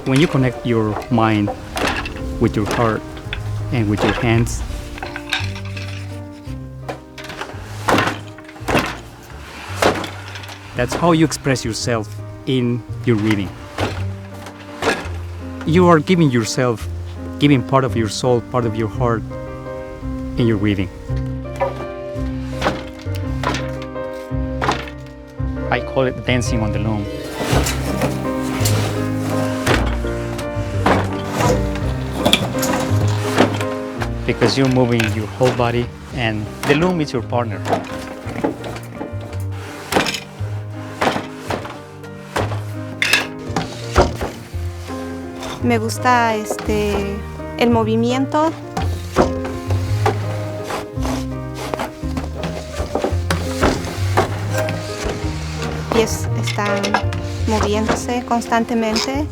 When you connect your mind with your heart and with your hands, that's how you express yourself in your weaving. You are giving yourself, giving part of your soul, part of your heart in your weaving. I call it dancing on the loom. Because you're moving your whole body and the loom is your partner. Me gusta el movimiento. Pies están moviéndose constantemente.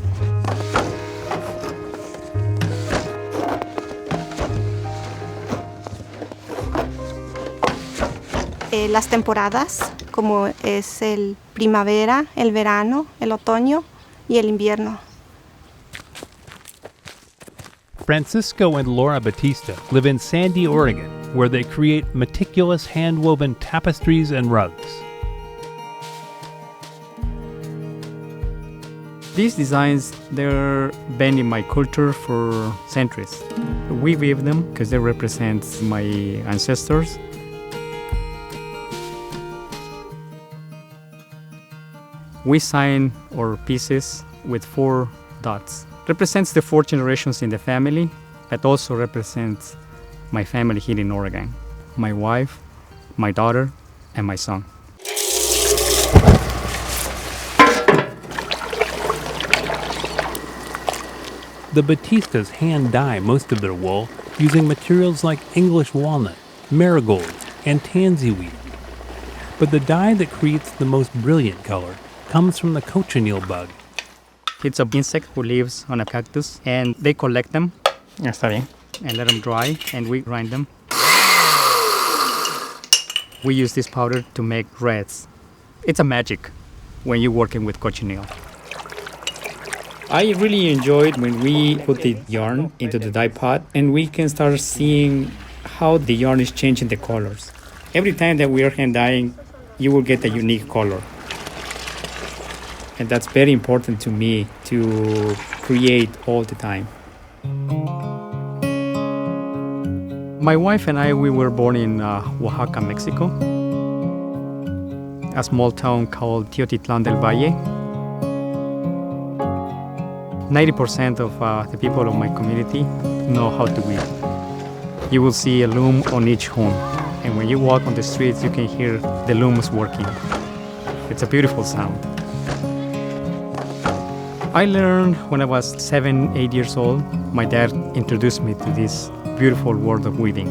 Las temporadas, como es el primavera, el verano, el otoño y el invierno. Francisco and Laura Bautista live in Sandy, Oregon, where they create meticulous hand-woven tapestries and rugs. These designs, they're been in my culture for centuries. We weave them because they represent my ancestors. We sign our pieces with 4 dots. Represents the 4 generations in the family, but also represents my family here in Oregon. My wife, my daughter, and my son. The Bautistas hand-dye most of their wool using materials like English walnut, marigold, and tansy weave. But the dye that creates the most brilliant color comes from the cochineal bug. It's an insect who lives on a cactus, and they collect them. Está bien. And let them dry, and we grind them. We use this powder to make threads. It's a magic when you're working with cochineal. I really enjoyed when we put the yarn into the dye pot, and we can start seeing how the yarn is changing the colors. Every time that we are hand dyeing, you will get a unique color. And that's very important to me to create all the time. My wife and I, we were born in Oaxaca, Mexico, a small town called Teotitlán del Valle. 90% of the people of my community know how to weave. You will see a loom on each home, and when you walk on the streets, you can hear the looms working. It's a beautiful sound. I learned when I was 7, 8 years old. My dad introduced me to this beautiful world of weaving.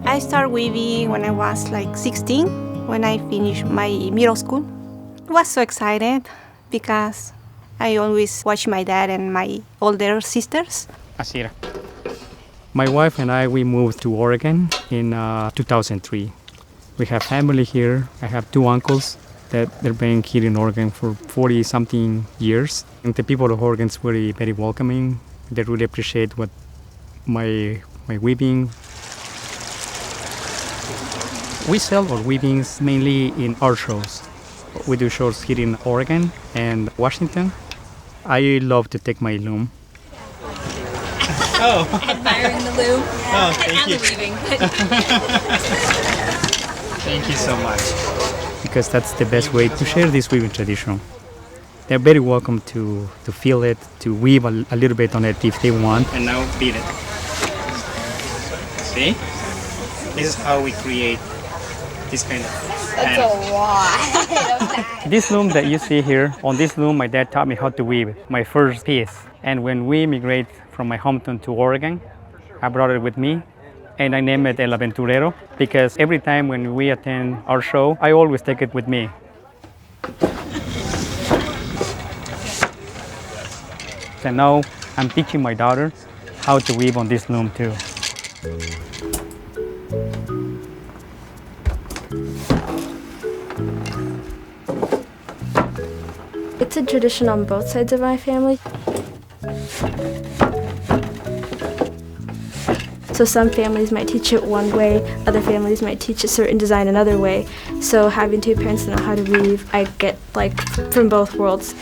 I started weaving when I was like 16, when I finished my middle school. I was so excited because I always watch my dad and my older sisters. Así era. My wife and I, we moved to Oregon in 2003. We have family here. I have 2 uncles that they've been here in Oregon for 40-something years. And the people of Oregon is very, very welcoming. They really appreciate what my weaving. We sell our weavings mainly in art shows. We do shows here in Oregon and Washington. I love to take my loom. Oh. Admiring the loom. Oh, thank you. And the weaving. Thank you so much. Because that's the best way to share this weaving tradition. They're very welcome to feel it, to weave a little bit on it if they want. And now beat it. See? This is how we create this kind of That's a lot. This loom that you see here, on this loom my dad taught me how to weave my first piece. And when we immigrated from my hometown to Oregon, I brought it with me and I named it El Aventurero because every time when we attend our show, I always take it with me. So now I'm teaching my daughter how to weave on this loom too. It's a tradition on both sides of my family. So some families might teach it one way, other families might teach a certain design another way. So having two parents that know how to weave, I get like from both worlds.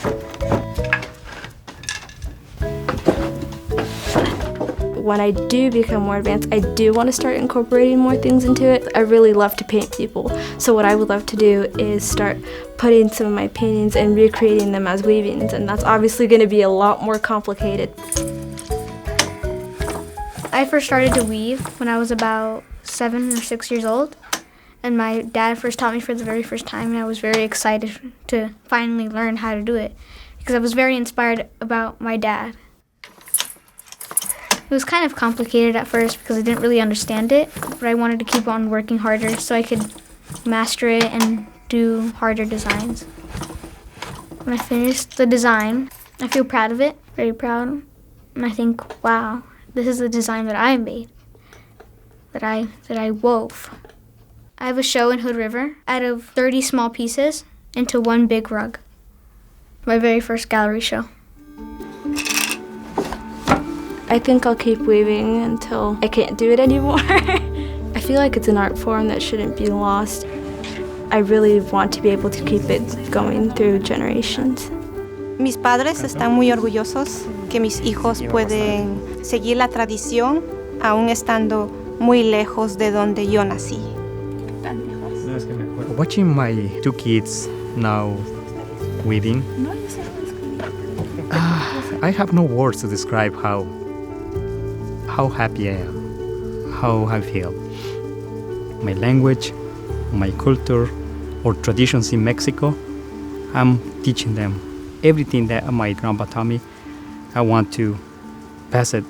When I do become more advanced, I do want to start incorporating more things into it. I really love to paint people. So what I would love to do is start putting some of my paintings and recreating them as weavings, and that's obviously going to be a lot more complicated. I first started to weave when I was about 7 or 6 years old, and my dad first taught me for the very first time, and I was very excited to finally learn how to do it because I was very inspired about my dad. It was kind of complicated at first because I didn't really understand it, but I wanted to keep on working harder so I could master it and do harder designs. When I finished the design, I feel proud of it, very proud, and I think, wow, this is the design that I made, that I wove. I have a show in Hood River out of 30 small pieces into one big rug. My very first gallery show. I think I'll keep weaving until I can't do it anymore. I feel like it's an art form that shouldn't be lost. I really want to be able to keep it going through generations. Mis padres están muy orgullosos que mis hijos pueden seguir la tradición aún estando muy lejos de donde yo nací. Watching my two kids now weaving, I have no words to describe how happy I am, how I feel. My language, my culture, or traditions in Mexico, I'm teaching them. Everything that my grandpa taught me, I want to pass it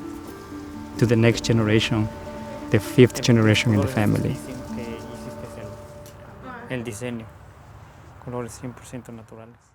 to the next generation, the 5th generation in the family. El diseño, colores 100% naturales.